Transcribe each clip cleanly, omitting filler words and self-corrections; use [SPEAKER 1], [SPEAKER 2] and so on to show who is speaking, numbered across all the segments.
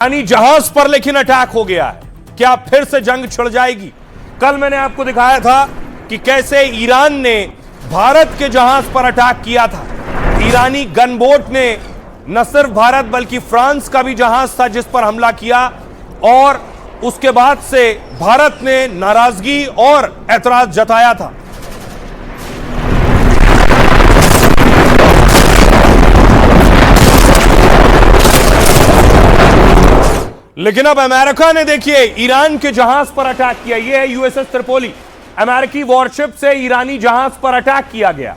[SPEAKER 1] ईरानी जहाज पर लेकिन अटैक हो गया है। क्या फिर से जंग छिड़ जाएगी? कल मैंने आपको दिखाया था कि कैसे ईरान ने भारत के जहाज पर अटैक किया था। ईरानी गनबोट ने न सिर्फ भारत बल्कि फ्रांस का भी जहाज था जिस पर हमला किया, और उसके बाद से भारत ने नाराजगी और ऐतराज जताया था। लेकिन अब अमेरिका ने देखिए ईरान के जहाज पर अटैक किया। यह है यूएसएस त्रिपोली। अमेरिकी वॉरशिप से ईरानी जहाज पर अटैक किया गया।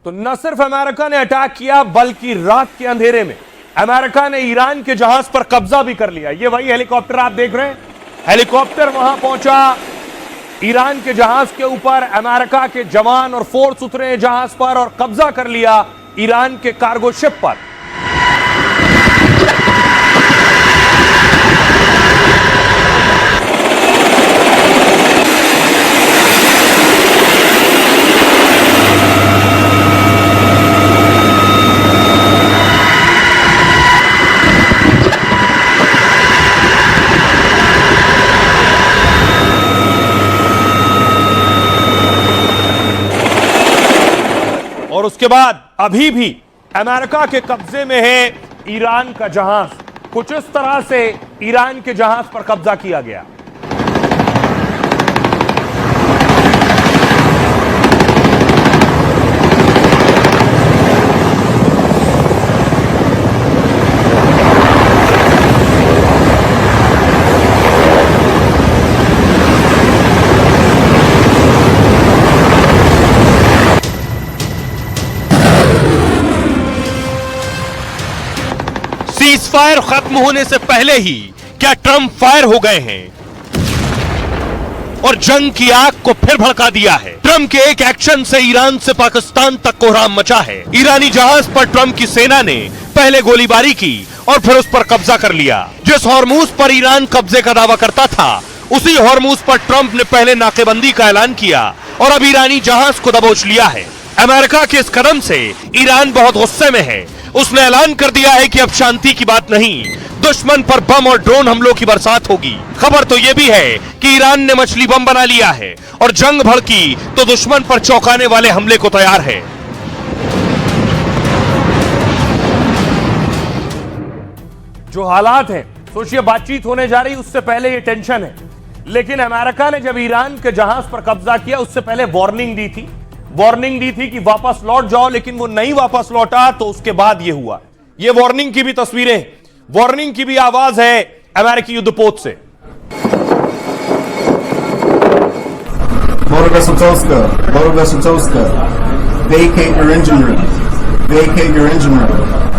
[SPEAKER 1] तो न सिर्फ अमेरिका ने अटैक किया बल्कि रात के अंधेरे में अमेरिका ने ईरान के जहाज पर कब्जा भी कर लिया। ये वही हेलीकॉप्टर आप देख रहे हैं। हेलीकॉप्टर वहां पहुंचा ईरान के जहाज के ऊपर। अमेरिका के जवान और फोर्स उतरे जहाज पर और कब्जा कर लिया ईरान के कार्गो शिप पर। और उसके बाद अभी भी अमेरिका के कब्जे में है ईरान का जहाज। कुछ इस तरह से ईरान के जहाज पर कब्जा किया गया। फायर खत्म होने से पहले ही क्या ट्रंप फायर हो गए हैं और जंग की आग को फिर भड़का दिया है। ट्रंप के एक एक्शन से ईरान से पाकिस्तान तक कोहराम मचा है। ईरानी जहाज पर ट्रंप की सेना ने पहले गोलीबारी की और फिर उस पर कब्जा कर लिया। जिस हॉर्मूज पर ईरान कब्जे का दावा करता था उसी हॉर्मूज पर ट्रंप ने पहले नाकेबंदी का ऐलान किया और अब ईरानी जहाज को दबोच लिया है। अमेरिका के इस कदम से ईरान बहुत गुस्से में है। उसने ऐलान कर दिया है कि अब शांति की बात नहीं, दुश्मन पर बम और ड्रोन हमलों की बरसात होगी। खबर तो यह भी है कि ईरान ने मछली बम बना लिया है और जंग भड़की तो दुश्मन पर चौंकाने वाले हमले को तैयार है। जो हालात हैं, सोचिए बातचीत होने जा रही उससे पहले ये टेंशन है। लेकिन अमेरिका ने जब ईरान के जहाज पर कब्जा किया उससे पहले वार्निंग दी थी कि वापस लौट जाओ, लेकिन वो नहीं वापस लौटा। तो उसके बाद ये हुआ। ये वार्निंग की भी तस्वीरें, वार्निंग की भी आवाज है अमेरिकी युद्धपोत से।
[SPEAKER 2] Motor vessel Tosca, vacate your engine room.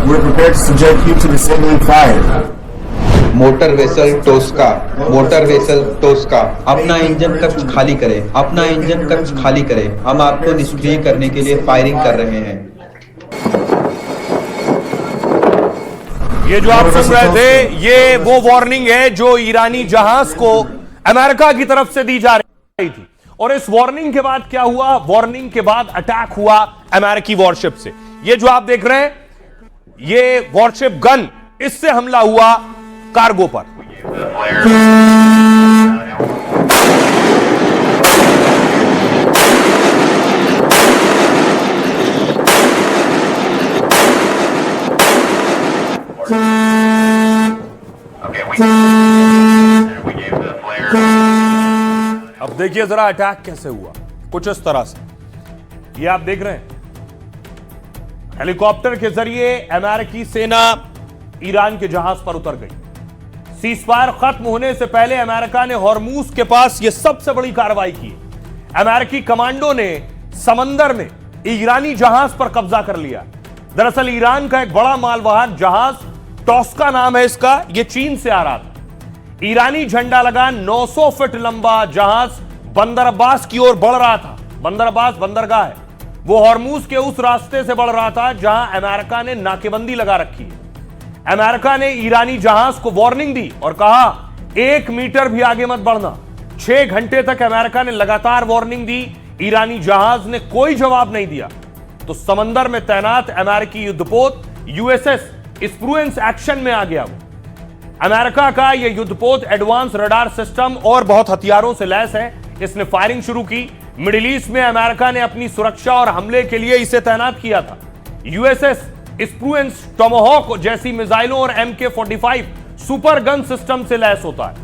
[SPEAKER 2] We're prepared to subject you to disabling fire.
[SPEAKER 3] Motor vessel Tosca, अपना इंजन कक्ष खाली करें। हम आपको निष्क्रिय करने के लिए फायरिंग कर रहे हैं।
[SPEAKER 1] ये जो आप सुन रहे थे ये वो वार्निंग है जो ईरानी जहाज को अमेरिका की तरफ से दी जा रही थी। और इस वार्निंग के बाद क्या हुआ? वार्निंग के बाद अटैक हुआ अमेरिकी वॉरशिप से। ये जो आप देख रहे हैं ये वॉरशिप गन, इससे हमला हुआ कार्गो पर। अब देखिए जरा अटैक कैसे हुआ। कुछ इस तरह से ये आप देख रहे हैं हेलीकॉप्टर के जरिए अमेरिकी सेना ईरान के जहाज पर उतर गई। सीजफायर खत्म होने से पहले अमेरिका ने हॉर्मूज के पास यह सबसे बड़ी कार्रवाई की। अमेरिकी कमांडो ने समंदर में ईरानी जहाज पर कब्जा कर लिया। दरअसल ईरान का एक बड़ा मालवाहक जहाज, टॉस्का नाम है इसका, यह चीन से आ रहा था। ईरानी झंडा लगा 900 फीट लंबा जहाज बंदर अब्बास की ओर बढ़ रहा था। बंदर अब्बास बंदरगाह है, वो हॉर्मूज के उस रास्ते से बढ़ रहा था जहां अमेरिका ने नाकेबंदी लगा रखी है। अमेरिका ने ईरानी जहाज को वार्निंग दी और कहा 1 मीटर भी आगे मत बढ़ना। 6 घंटे तक अमेरिका ने लगातार वार्निंग दी, ईरानी जहाज ने कोई जवाब नहीं दिया। तो समंदर में तैनात अमेरिकी युद्धपोत यूएसएस स्प्रूएंस एक्शन में आ गया। अमेरिका का यह युद्धपोत एडवांस रडार सिस्टम और बहुत हथियारों से लैस है। इसने फायरिंग शुरू की। मिडिल ईस्ट में अमेरिका ने अपनी सुरक्षा और हमले के लिए इसे तैनात किया था। यूएसएस स्प्रूएंस टोमाहॉक जैसी मिसाइलों और MK-45 सुपर गन सिस्टम से लैस होता है।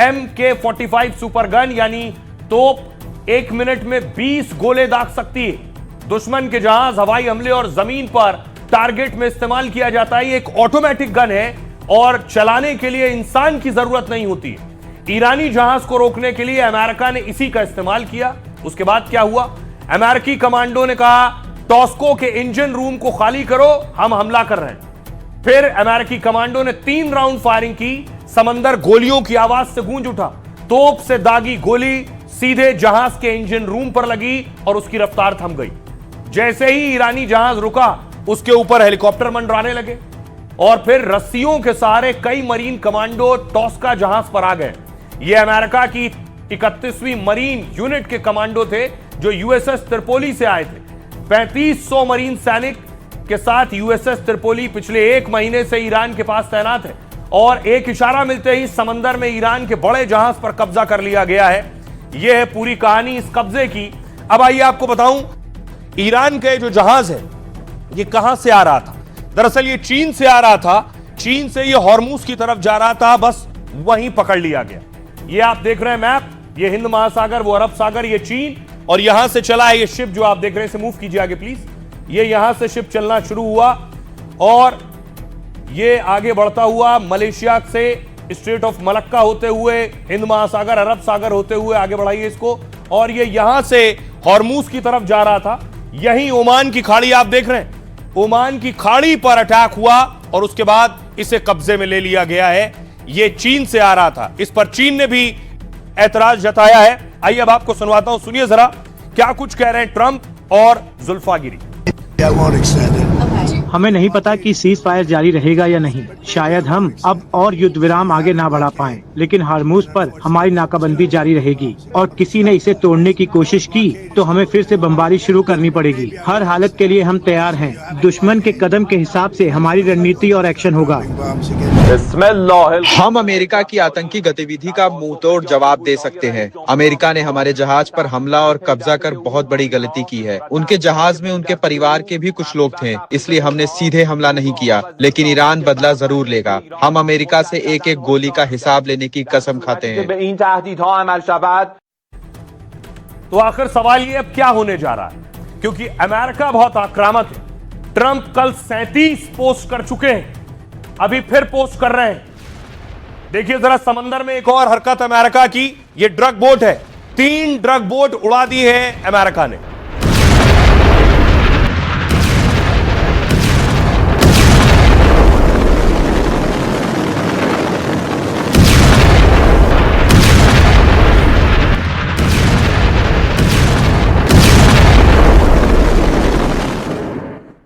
[SPEAKER 1] MK-45 सुपर गन यानी तोप 1 मिनट में 20 गोले दाग सकती है। दुश्मन के जहाज, हवाई हमले और जमीन पर टारगेट में इस्तेमाल किया जाता है। एक ऑटोमेटिक गन है और चलाने के लिए इंसान की जरूरत नहीं होती है। ईरानी जहाज को रोकने के लिए अमेरिका ने इसी का इस्तेमाल किया। उसके बाद क्या हुआ? अमेरिकी कमांडो ने कहा टॉस्को के इंजन रूम को खाली करो, हम हमला कर रहे हैं। फिर अमेरिकी कमांडो ने 3 राउंड फायरिंग की। समंदर गोलियों की आवाज से गूंज उठा। तोप से दागी गोली सीधे जहाज के इंजन रूम पर लगी और उसकी रफ्तार थम गई। जैसे ही ईरानी जहाज रुका, उसके ऊपर हेलीकॉप्टर मंडराने लगे और फिर रस्सियों के सहारे कई मरीन कमांडो टॉस्का जहाज पर आ गए। यह अमेरिका की 31वीं मरीन यूनिट के कमांडो थे जो यूएसएस त्रिपोली से आए थे। 3500 मरीन सैनिक के साथ यूएसएस त्रिपोली पिछले 1 महीने से ईरान के पास तैनात है और एक इशारा मिलते ही समंदर में ईरान के बड़े जहाज पर कब्जा कर लिया गया है। यह है पूरी कहानी इस कब्जे की। अब आइए आपको बताऊं, ईरान का जो जहाज है ये कहां से आ रहा था। दरअसल ये चीन से आ रहा था। चीन से ये हॉर्मूज की तरफ जा रहा था, बस वहीं पकड़ लिया गया। ये आप देख रहे हैं मैप, ये हिंद महासागर, वो अरब सागर, ये चीन, और यहां से चला है ये शिप जो आप देख रहे हैं। इसे मूव कीजिए आगे प्लीज। ये यहां से शिप चलना शुरू हुआ और ये आगे बढ़ता हुआ मलेशिया से स्ट्रेट ऑफ मलक्का होते हुए हिंद महासागर, अरब सागर होते हुए आगे बढ़ाइए इसको, और ये यहां से हॉर्मूज की तरफ जा रहा था। यही ओमान की खाड़ी आप देख रहे हैं, ओमान की खाड़ी पर अटैक हुआ और उसके बाद इसे कब्जे में ले लिया गया है। यह चीन से आ रहा था। इस पर चीन ने भी ऐतराज जताया है। आइए अब आपको सुनवाता हूं, सुनिए जरा क्या कुछ कह रहे हैं ट्रंप और जुल्फागिरी।
[SPEAKER 4] हमें नहीं पता कि सीज फायर जारी रहेगा या नहीं। शायद हम अब और युद्ध विराम आगे ना बढ़ा पाएं, लेकिन हार्मूज पर हमारी नाकाबंदी जारी रहेगी और किसी ने इसे तोड़ने की कोशिश की तो हमें फिर से बमबारी शुरू करनी पड़ेगी। हर हालत के लिए हम तैयार हैं। दुश्मन के कदम के हिसाब से हमारी रणनीति और एक्शन होगा।
[SPEAKER 3] हम अमेरिका की आतंकी गतिविधि का मुंहतोड़ जवाब दे सकते हैं। अमेरिका ने हमारे जहाज पर हमला और कब्जा कर बहुत बड़ी गलती की है। उनके जहाज में उनके परिवार के भी कुछ लोग थे, इसलिए हमने सीधे हमला नहीं किया, लेकिन ईरान बदला जरूर लेगा। हम अमेरिका से एक एक गोली का हिसाब लेने की कसम खाते हैं।
[SPEAKER 1] तो आखिर सवाल ये अब क्या होने जा रहा है, क्योंकि अमेरिका बहुत आक्रामक है। ट्रंप कल 37 पोस्ट कर चुके हैं, अभी फिर पोस्ट कर रहे हैं। देखिए जरा समंदर में एक और हरकत अमेरिका की, ये ड्रग बोट है। 3 ड्रग बोट उड़ा दी है अमेरिका ने।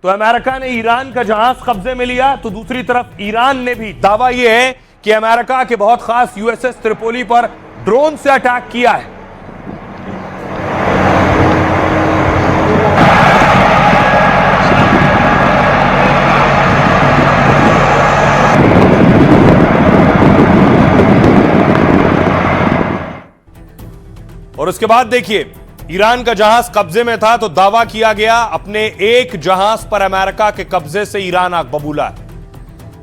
[SPEAKER 1] तो अमेरिका ने ईरान का जहाज कब्जे में लिया, तो दूसरी तरफ ईरान ने भी दावा यह है कि अमेरिका के बहुत खास यूएसएस त्रिपोली पर ड्रोन से अटैक किया है। और उसके बाद देखिए ईरान का जहाज कब्जे में था तो दावा किया गया अपने एक जहाज पर अमेरिका के कब्जे से ईरान आग बबूला है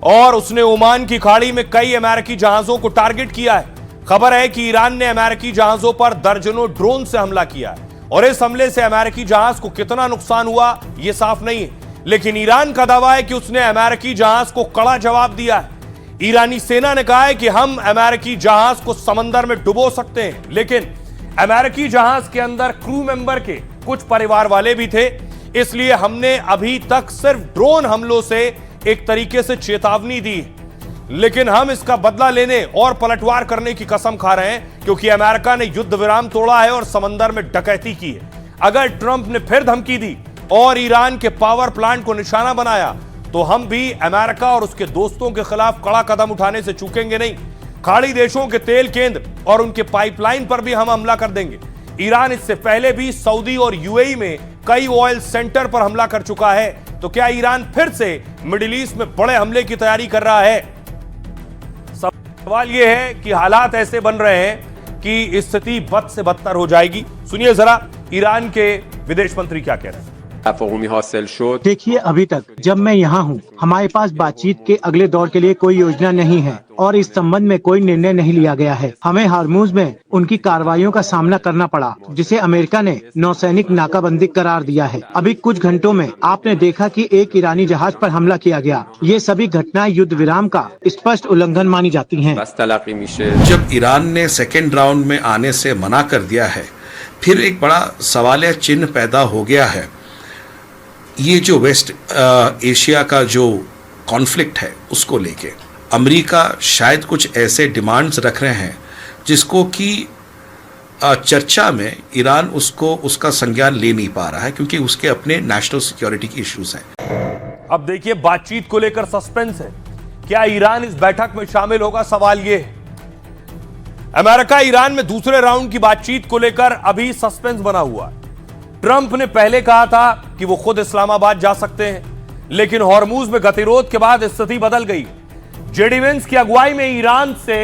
[SPEAKER 1] और उसने ओमान की खाड़ी में कई अमेरिकी जहाजों को टारगेट किया है। खबर है कि ईरान ने अमेरिकी जहाजों पर दर्जनों ड्रोन से हमला किया है और इस हमले से अमेरिकी जहाज को कितना नुकसान हुआ यह साफ नहीं है, लेकिन ईरान का दावा है कि उसने अमेरिकी जहाज को कड़ा जवाब दिया है। ईरानी सेना ने कहा है कि हम अमेरिकी जहाज को समंदर में डुबो सकते हैं, लेकिन अमेरिकी जहाज के अंदर क्रू मेंबर के कुछ परिवार वाले भी थे, इसलिए हमने अभी तक सिर्फ ड्रोन हमलों से एक तरीके से चेतावनी दी, लेकिन हम इसका बदला लेने और पलटवार करने की कसम खा रहे हैं क्योंकि अमेरिका ने युद्ध विराम तोड़ा है और समंदर में डकैती की है। अगर ट्रंप ने फिर धमकी दी और ईरान के पावर प्लांट को निशाना बनाया तो हम भी अमेरिका और उसके दोस्तों के खिलाफ कड़ा कदम उठाने से चूकेंगे नहीं। खाड़ी देशों के तेल केंद्र और उनके पाइपलाइन पर भी हम हमला कर देंगे। ईरान इससे पहले भी सऊदी और यूएई में कई ऑयल सेंटर पर हमला कर चुका है, तो क्या ईरान फिर से मिडिल ईस्ट में बड़े हमले की तैयारी कर रहा है? सवाल यह है कि हालात ऐसे बन रहे हैं कि स्थिति बद से बदतर हो जाएगी। सुनिए जरा ईरान के विदेश मंत्री क्या कह रहे हैं।
[SPEAKER 4] देखिए, अभी तक जब मैं यहाँ हूँ, हमारे पास बातचीत के अगले दौर के लिए कोई योजना नहीं है और इस संबंध में कोई निर्णय नहीं लिया गया है। हमें हार्मूज में उनकी कार्रवाइयों का सामना करना पड़ा, जिसे अमेरिका ने नौसैनिक नाकाबंदी करार दिया है। अभी कुछ घंटों में आपने देखा कि एक ईरानी जहाज पर हमला किया गया। ये सभी घटनाएं युद्ध विराम का स्पष्ट उल्लंघन मानी जाती हैं।
[SPEAKER 5] जब ईरान ने सेकेंड राउंड में आने से मना कर दिया है, फिर एक बड़ा सवाल या चिन्ह पैदा हो गया है। ये जो वेस्ट एशिया का जो कॉन्फ्लिक्ट है उसको लेके अमेरिका शायद कुछ ऐसे डिमांड्स रख रहे हैं जिसको कि चर्चा में ईरान उसका संज्ञान ले नहीं पा रहा है, क्योंकि उसके अपने नेशनल सिक्योरिटी की इश्यूज हैं।
[SPEAKER 1] अब देखिए, बातचीत को लेकर सस्पेंस है। क्या ईरान इस बैठक में शामिल होगा? सवाल यह है। अमेरिका ईरान में दूसरे राउंड की बातचीत को लेकर अभी सस्पेंस बना हुआ है। ट्रंप ने पहले कहा था कि वो खुद इस्लामाबाद जा सकते हैं, लेकिन हॉर्मूज में गतिरोध के बाद स्थिति बदल गई। जेडी वेंस की अगुवाई में ईरान से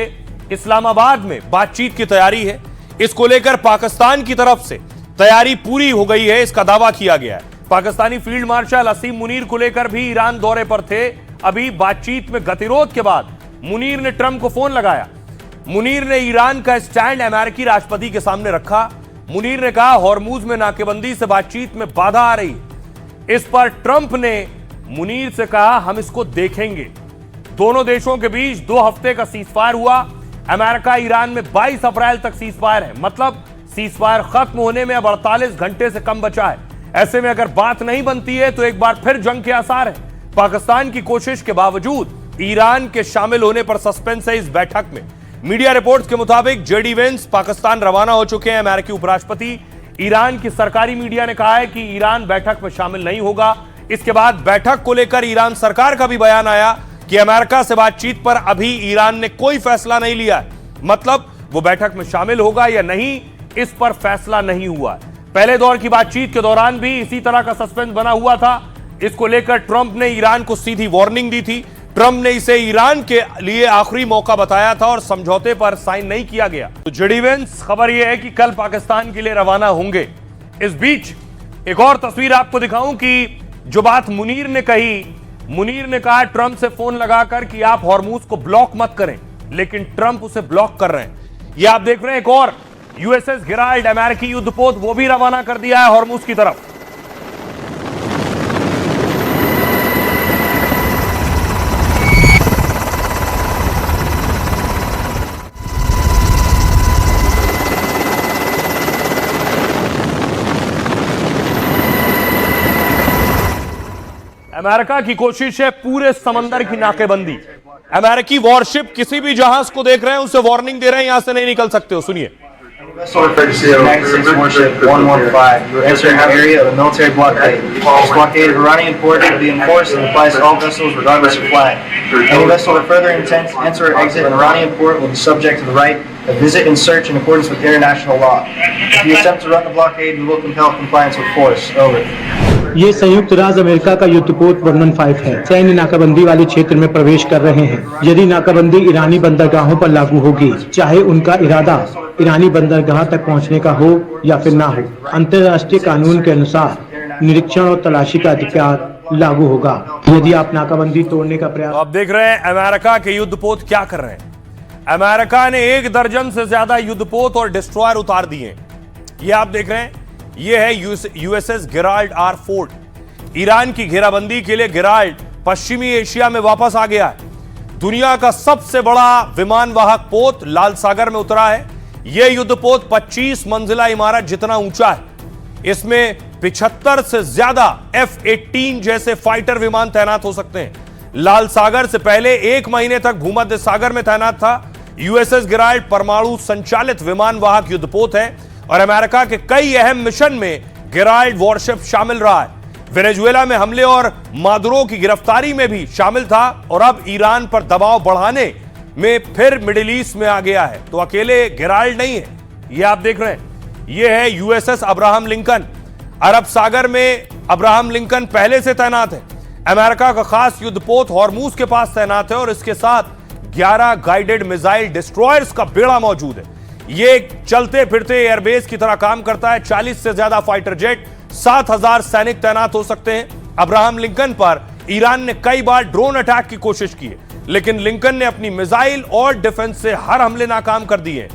[SPEAKER 1] इस्लामाबाद में बातचीत की तैयारी है। इसको लेकर पाकिस्तान की तरफ से तैयारी पूरी हो गई है, इसका दावा किया गया है। पाकिस्तानी फील्ड मार्शल असीम मुनीर को लेकर भी ईरान दौरे पर थे। अभी बातचीत में गतिरोध के बाद मुनीर ने ट्रंप को फोन लगाया। मुनीर ने ईरान का स्टैंड अमेरिकी राष्ट्रपति के सामने रखा। मुनीर ने कहा, हॉर्मूज में नाकेबंदी से बातचीत में बाधा आ रही। इस पर ट्रंप ने मुनीर से कहा, हम इसको देखेंगे। दोनों देशों के बीच 2 हफ्ते का सीजफायर हुआ। अमेरिका ईरान में 22 अप्रैल तक सीजफायर है, मतलब सीजफायर खत्म होने में अब 48 घंटे से कम बचा है। ऐसे में अगर बात नहीं बनती है तो एक बार फिर जंग के आसार है। पाकिस्तान की कोशिश के बावजूद ईरान के शामिल होने पर सस्पेंस है इस बैठक में। मीडिया रिपोर्ट्स के मुताबिक जेडी वेंस पाकिस्तान रवाना हो चुके हैं। अमेरिकी उपराष्ट्रपति, ईरान की सरकारी मीडिया ने कहा है कि ईरान बैठक में शामिल नहीं होगा। इसके बाद बैठक को लेकर ईरान सरकार का भी बयान आया कि अमेरिका से बातचीत पर अभी ईरान ने कोई फैसला नहीं लिया है, मतलब वो बैठक में शामिल होगा या नहीं, इस पर फैसला नहीं हुआ है। पहले दौर की बातचीत के दौरान भी इसी तरह का सस्पेंस बना हुआ था। इसको लेकर ट्रंप ने ईरान को सीधी वार्निंग दी थी। ट्रंप ने इसे ईरान के लिए आखिरी मौका बताया था और समझौते पर साइन नहीं किया गया। तो जेडी वेंस, खबर यह है कि कल पाकिस्तान के लिए रवाना होंगे। इस बीच एक और तस्वीर आपको दिखाऊं कि जो बात मुनीर ने कही, मुनीर ने कहा ट्रंप से फोन लगाकर कि आप हॉर्मूज को ब्लॉक मत करें, लेकिन ट्रंप उसे ब्लॉक कर रहे हैं। ये आप देख रहे हैं एक और यूएसएस गिराल्ड अमेरिकी युद्धपोत, वो भी रवाना कर दिया है हॉर्मूज की तरफ। अमेरिका की कोशिश है पूरे समंदर की नाकेबंदी। अमेरिकी वॉरशिप किसी भी जहाज को देख रहे हैं, उसे वार्निंग दे रहे हैं, यहां से नहीं निकल सकते हो। सुनिए।
[SPEAKER 6] United States warship 115. You are entering the area of a military blockade. This blockade of Iranian port will be enforced and applies to all vessels regardless of flag. Any vessel with further intent to enter or exit an Iranian port will be subject to the right of visit and search in accordance with international law. If you attempt to run the blockade, we will compel compliance with force. Over.
[SPEAKER 4] ये संयुक्त राज्य America का युद्धपोत 115 है। सैन्य नाकाबंदी वाले क्षेत्र में प्रवेश कर रहे हैं। यदि नाकाबंदी ईरानी बंदरगाहों पर लागू होगी, चाहे उनका इरादा ईरानी बंदरगाह तक पहुंचने का हो या फिर ना हो, अंतर्राष्ट्रीय कानून के अनुसार निरीक्षण और तलाशी का अधिकार लागू होगा। यदि आप नाकाबंदी तोड़ने का प्रयास।
[SPEAKER 1] तो आप देख रहे हैं अमेरिका के युद्धपोत क्या कर रहे हैं। अमेरिका ने 1 दर्जन से ज्यादा युद्धपोत और डिस्ट्रॉयर उतार दिए। ये आप देख रहे हैं, ये है यूएसएस गिराल्ड R4। ईरान की घेराबंदी के लिए गिराल्ड पश्चिमी एशिया में वापस आ गया है। दुनिया का सबसे बड़ा विमान वाहक पोत लाल सागर में उतरा है। यह युद्धपोत 25 मंजिला इमारत जितना ऊंचा है। इसमें 75 से ज्यादा F-18 जैसे फाइटर विमान तैनात हो सकते हैं। लाल सागर से पहले 1 महीने तक भूमध्य सागर में तैनात था। यूएसएस गिराल्ड परमाणु संचालित विमान वाहक युद्धपोत है और अमेरिका के कई अहम मिशन में गिराल्ड वॉरशिप शामिल रहा है। वेनेजुएला में हमले और मादुरो की गिरफ्तारी में भी शामिल था और अब ईरान पर दबाव बढ़ाने में फिर मिडिल ईस्ट में आ गया है। तो अकेले गेराल्ड नहीं है, ये आप देख रहे हैं, ये है यूएसएस अब्राहम लिंकन। अरब सागर में अब्राहम लिंकन पहले से तैनात है। अमेरिका का खास युद्धपोत हॉर्मूज के पास तैनात है और इसके साथ 11 गाइडेड मिसाइल डिस्ट्रॉयर्स का बेड़ा मौजूद है। ये चलते फिरते एयरबेस की तरह काम करता है। 40 से ज्यादा फाइटर जेट, 7,000 सैनिक तैनात हो सकते हैं। अब्राहम लिंकन पर ईरान ने कई बार ड्रोन अटैक की कोशिश की है, लेकिन लिंकन ने अपनी मिसाइल और डिफेंस से हर हमले नाकाम कर दिए।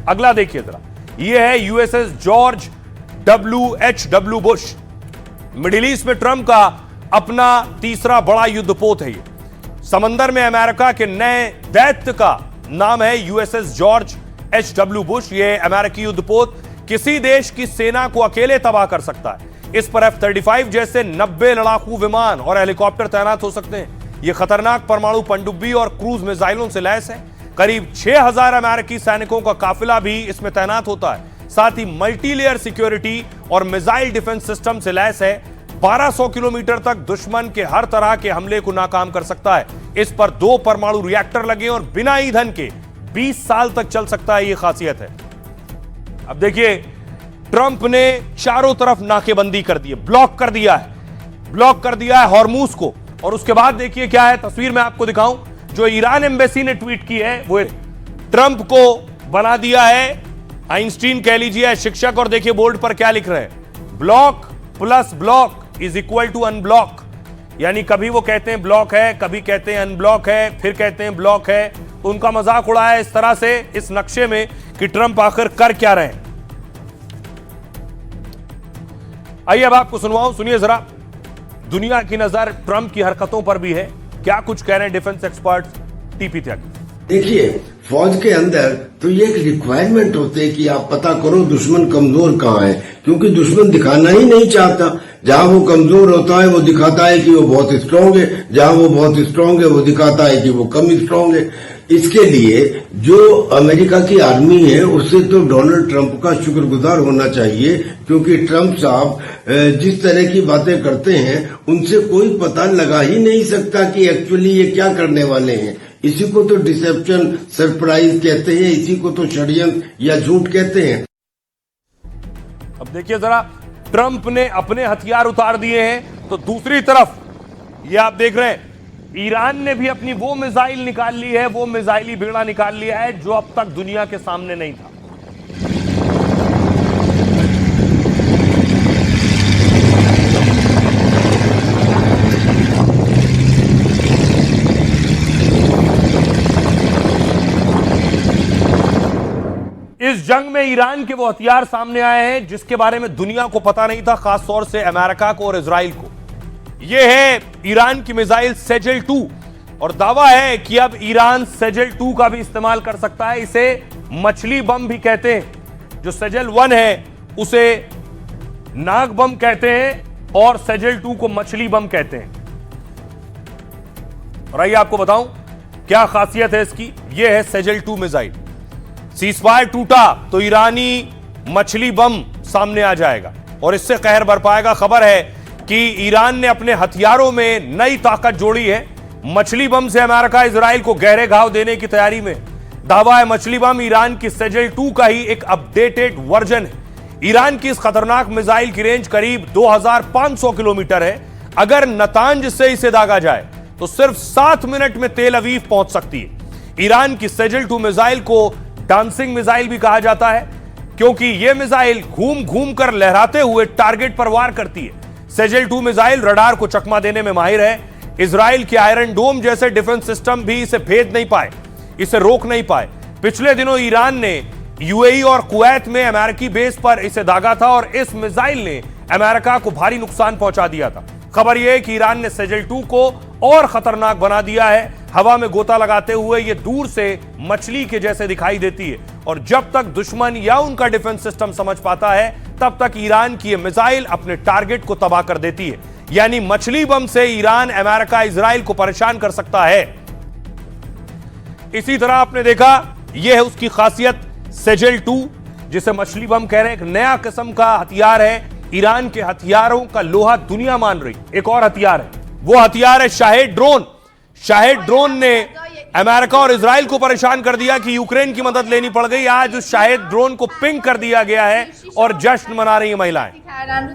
[SPEAKER 1] अगला देखिए जरा, यह है USS George W.H.W. Bush. Middle east में ट्रंप का अपना तीसरा बड़ा युद्धपोत है। ये समंदर में अमेरिका के नए दैत्य का नाम है यूएसएस जॉर्ज H.W. बुश। ये अमेरिकी युद्धपोत किसी देश की सेना को अकेले तबाह कर सकता है। इस पर F-35 जैसे 90 लड़ाकू विमान और हेलीकॉप्टर तैनात हो सकते हैं। यह खतरनाक परमाणु पनडुब्बी और क्रूज मिसाइलों से लैस है। करीब 6,000 अमेरिकी सैनिकों का काफिला भी इसमें तैनात होता है। साथ ही मल्टीलेयर सिक्योरिटी और मिसाइल डिफेंस सिस्टम से लैस है। 1200 किलोमीटर तक दुश्मन के हर तरह के हमले को नाकाम कर सकता है। इस पर 2 परमाणु रिएक्टर लगे और बिना ईंधन के 20 साल तक चल सकता है। यह खासियत है। अब देखिए, ट्रंप ने चारों तरफ नाकेबंदी कर दी है, ब्लॉक कर दिया है हॉर्मूज को। और उसके बाद देखिए क्या है, तस्वीर में आपको दिखाऊं, जो ईरान एम्बेसी ने ट्वीट की है वो ट्रंप को बना दिया है आइंस्टीन कह लीजिए शिक्षक। और देखिए बोर्ड पर क्या लिख रहे हैं, block plus block is equal to unblock. यानी कभी वो कहते हैं ब्लॉक है, कभी कहते हैं अनब्लॉक है, फिर कहते हैं ब्लॉक है। तो उनका मजाक उड़ाया इस तरह से इस नक्शे में कि ट्रंप आखिर कर क्या रहे हैं। आइए अब आपको सुनवाऊं, सुनिए जरा। दुनिया की नजर ट्रंप की हरकतों पर भी है। क्या कुछ कह रहे हैं डिफेंस एक्सपर्ट टीपी त्यागी।
[SPEAKER 7] देखिए, फौज के अंदर तो ये एक रिक्वायरमेंट होती है कि आप पता करो दुश्मन कमजोर कहाँ है, क्योंकि दुश्मन दिखाना ही नहीं चाहता। जहाँ वो कमजोर होता है वो दिखाता है कि वो बहुत स्ट्रांग है, जहाँ वो बहुत स्ट्रांग है वो दिखाता है कि वो कम स्ट्रांग है। इसके लिए जो अमेरिका की आर्मी है उससे तो डोनाल्ड ट्रंप का शुक्रगुजार होना चाहिए, क्योंकि ट्रंप साहब जिस तरह की बातें करते हैं उनसे कोई पता लगा ही नहीं सकता कि एक्चुअली ये क्या करने वाले हैं। इसी को तो डिसेप्शन, सरप्राइज कहते हैं, इसी को तो षड्यंत्र या झूठ कहते हैं।
[SPEAKER 1] अब देखिए जरा, ट्रंप ने अपने हथियार उतार दिए हैं, तो दूसरी तरफ ये आप देख रहे हैं ईरान ने भी अपनी वो मिसाइल निकाल ली है, वो मिसाइली बेड़ा निकाल लिया है जो अब तक दुनिया के सामने नहीं था। इस जंग में ईरान के वो हथियार सामने आए हैं जिसके बारे में दुनिया को पता नहीं था, खासतौर से अमेरिका को और इजराइल को। यह है ईरान की मिसाइल सेजल 2 और दावा है कि अब ईरान सेजल 2 का भी इस्तेमाल कर सकता है। इसे मछली बम भी कहते हैं। जो सेजल 1 है उसे नाग बम कहते हैं और सेजल 2 को मछली बम कहते हैं। और आइए आपको बताऊं क्या खासियत है इसकी। यह है सेजल 2 मिसाइल। सीजफायर टूटा तो ईरानी मछली बम सामने आ जाएगा और इससे कहर बरपाएगा। खबर है कि ईरान ने अपने हथियारों में नई ताकत जोड़ी है। मछली बम से अमेरिका इजराइल को गहरे घाव देने की तैयारी में। दावा है मछली बम ईरान की सेजल 2 का ही एक अपडेटेड वर्जन है। ईरान की इस खतरनाक मिसाइल की रेंज करीब 2500 किलोमीटर है। अगर नतांज से इसे दागा जाए तो सिर्फ 7 मिनट में तेल अवीव पहुंच सकती है। ईरान की सेजल 2 मिसाइल को डांसिंग मिसाइल भी कहा जाता है क्योंकि यह मिसाइल घूम घूम कर लहराते हुए टारगेट पर वार करती है। सेजल 2 मिसाइल रडार को चकमा देने में माहिर है। इजराइल के आयरन डोम जैसे डिफेंस सिस्टम भी इसे भेद नहीं पाए, इसे रोक नहीं पाए। पिछले दिनों ईरान ने यूएई और कुवैत में अमेरिकी बेस पर इसे दागा था और इस मिसाइल ने अमेरिका को भारी नुकसान पहुंचा दिया था। खबर यह है कि ईरान ने सेजल 2 को और खतरनाक बना दिया है। हवा में गोता लगाते हुए यह दूर से मछली के जैसे दिखाई देती है और जब तक दुश्मन या उनका डिफेंस सिस्टम समझ पाता है तब तक ईरान की यह मिसाइल अपने टारगेट को तबाह कर देती है। यानी मछली बम से ईरान अमेरिका इजराइल को परेशान कर सकता है। इसी तरह आपने देखा यह है उसकी खासियत सेजल 2 जिसे मछली बम कह रहे हैं। एक नया किस्म का हथियार है। ईरान के हथियारों का लोहा दुनिया मान रही। एक और हथियार है, वो हथियार है शाहेद ड्रोन। शाहेद ड्रोन ने अमेरिका और इजराइल को परेशान कर दिया कि यूक्रेन की मदद लेनी पड़ गई। आज उस शाहेद ड्रोन को पिंग कर दिया गया है और जश्न मना रही है महिलाएं।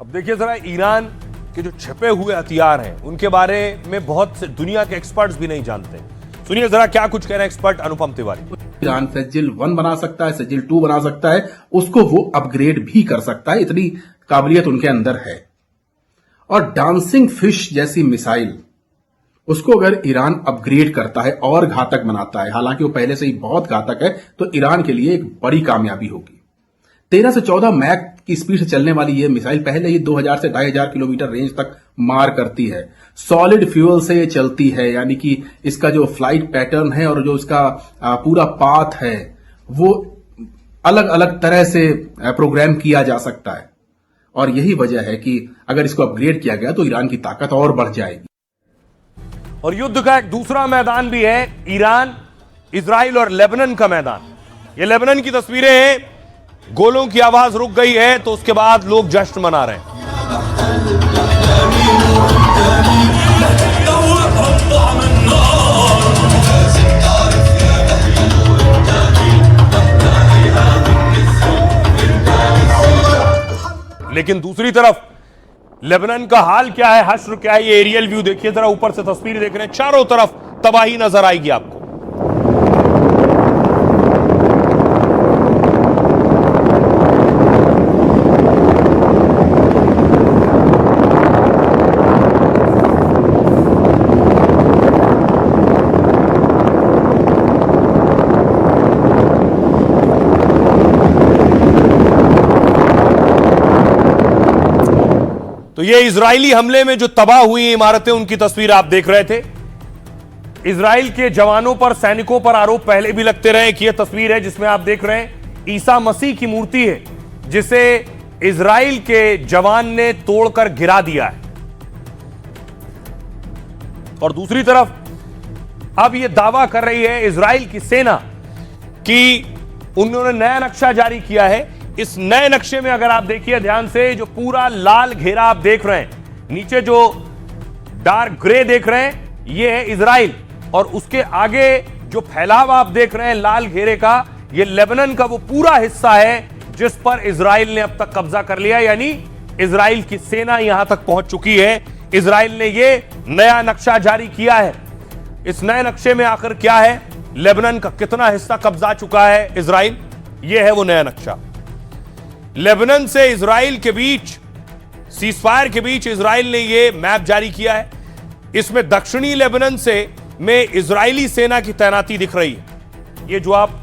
[SPEAKER 1] अब देखिए जरा ईरान के जो छिपे हुए हथियार हैं उनके बारे में बहुत से दुनिया के एक्सपर्ट्स भी नहीं जानते। सुनिए जरा क्या कुछ कह रहे हैं एक्सपर्ट अनुपम तिवारी।
[SPEAKER 8] ईरान सजिल 1 बना सकता है, सजिल 2 बना सकता है, उसको वो अपग्रेड भी कर सकता है, इतनी काबिलियत उनके अंदर है। और डांसिंग फिश जैसी मिसाइल, उसको अगर ईरान अपग्रेड करता है और घातक बनाता है, हालांकि वो पहले से ही बहुत घातक है, तो ईरान के लिए एक बड़ी कामयाबी होगी। 13 से 14 मैक की स्पीड से चलने वाली ये मिसाइल पहले ही 2000 से 2500 किलोमीटर रेंज तक मार करती है। सॉलिड फ्यूल से ये चलती है, यानी कि इसका जो फ्लाइट पैटर्न है और जो इसका पूरा पाथ है वो अलग अलग तरह से प्रोग्राम किया जा सकता है। और यही वजह है कि अगर इसको अपग्रेड किया गया तो ईरान की ताकत और बढ़ जाएगी।
[SPEAKER 1] और युद्ध का एक दूसरा मैदान भी है, ईरान, इजराइल और लेबनान का मैदान। ये लेबनान की तस्वीरें हैं। गोलों की आवाज रुक गई है तो उसके बाद लोग जश्न मना रहे हैं। लेकिन दूसरी तरफ लेबनान का हाल क्या है, हश्र क्या है, ये एरियल व्यू देखिए जरा, ऊपर से तस्वीर देख रहे हैं, चारों तरफ तबाही नजर आएगी आपको। तो ये इजरायली हमले में जो तबाह हुई इमारतें उनकी तस्वीर आप देख रहे थे। इजराइल के जवानों पर, सैनिकों पर आरोप पहले भी लगते रहे कि यह तस्वीर है जिसमें आप देख रहे हैं ईसा मसीह की मूर्ति है जिसे इजराइल के जवान ने तोड़कर गिरा दिया है। और दूसरी तरफ अब यह दावा कर रही है इजराइल की सेना कि उन्होंने नया नक्शा जारी किया है। इस नए नक्शे में अगर आप देखिए ध्यान से, जो पूरा लाल घेरा आप देख रहे हैं, नीचे जो डार्क ग्रे देख रहे हैं, ये है इजराइल, और उसके आगे जो फैलाव आप देख रहे हैं लाल घेरे का, ये लेबनान का वो पूरा हिस्सा है जिस पर इजराइल ने अब तक कब्जा कर लिया, यानी इजराइल की सेना यहां तक पहुंच चुकी है। इजराइल ने ये नया नक्शा जारी किया है। इस नए नक्शे में आखिर क्या है, लेबनान का कितना हिस्सा कब्जा चुका है इजराइल, ये है वो नया नक्शा। लेबनान से इजराइल के बीच, सीजफायर के बीच इजराइल ने यह मैप जारी किया है। इसमें दक्षिणी लेबनान से में इजरायली सेना की तैनाती दिख रही है। ये जो आप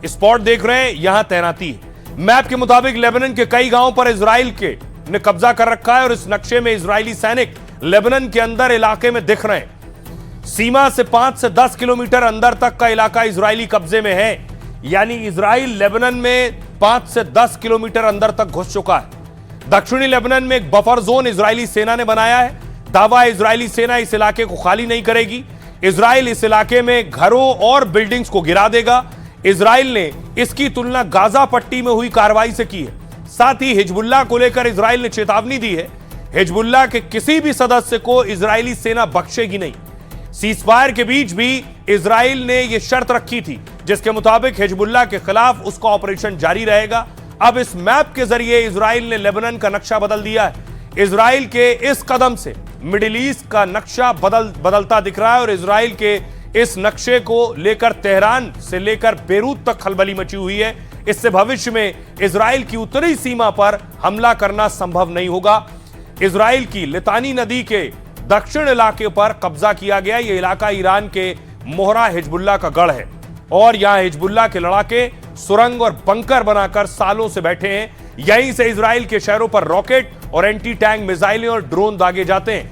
[SPEAKER 1] स्पॉट देख रहे हैं, यहां तैनाती है। मैप के मुताबिक लेबनान के कई गांवों पर इजराइल के ने कब्जा कर रखा है और इस नक्शे में इजरायली सैनिक लेबनान के अंदर इलाके में दिख रहे हैं। सीमा से 5 से 10 किलोमीटर अंदर तक का इलाका इजरायली कब्जे में है, यानी इजराइल लेबनान में 5 से 10 किलोमीटर अंदर तक घुस चुका है। दक्षिणी लेबनान में एक बफर जोन इजरायली सेना ने बनाया है। दावा है इजरायली सेना इस इलाके को खाली नहीं करेगी। इजराइल इस इलाके में घरों और बिल्डिंग्स को गिरा देगा। इजराइल ने इसकी तुलना गाजा पट्टी में हुई कार्रवाई से की है। साथ ही हिजबुल्लाह को लेकर इजराइल ने चेतावनी दी है, हिजबुल्लाह के किसी भी सदस्य को इजरायली सेना बख्शेगी नहीं। सीजफायर के बीच भी इजराइल ने यह शर्त रखी थी जिसके मुताबिक हिजबुल्लाह के खिलाफ उसका ऑपरेशन जारी रहेगा। अब इस मैप के जरिए इजराइल ने लेबनान का नक्शा बदल दिया है। इजराइल के इस कदम से मिडिल ईस्ट का नक्शा बदलता दिख रहा है और इजराइल के इस नक्शे को लेकर तेहरान से लेकर बेरूत तक खलबली मची हुई है। इससे भविष्य में इजराइल की उत्तरी सीमा पर हमला करना संभव नहीं होगा। इजराइल की लितानी नदी के दक्षिण इलाके पर कब्जा किया गया। यह इलाका ईरान के मोहरा हिजबुल्लाह का गढ़ है और यहां हिजबुल्लाह के लड़ाके सुरंग और बंकर बनाकर सालों से बैठे हैं। यहीं से इजराइल के शहरों पर रॉकेट और एंटी टैंक मिसाइलें और ड्रोन दागे जाते हैं।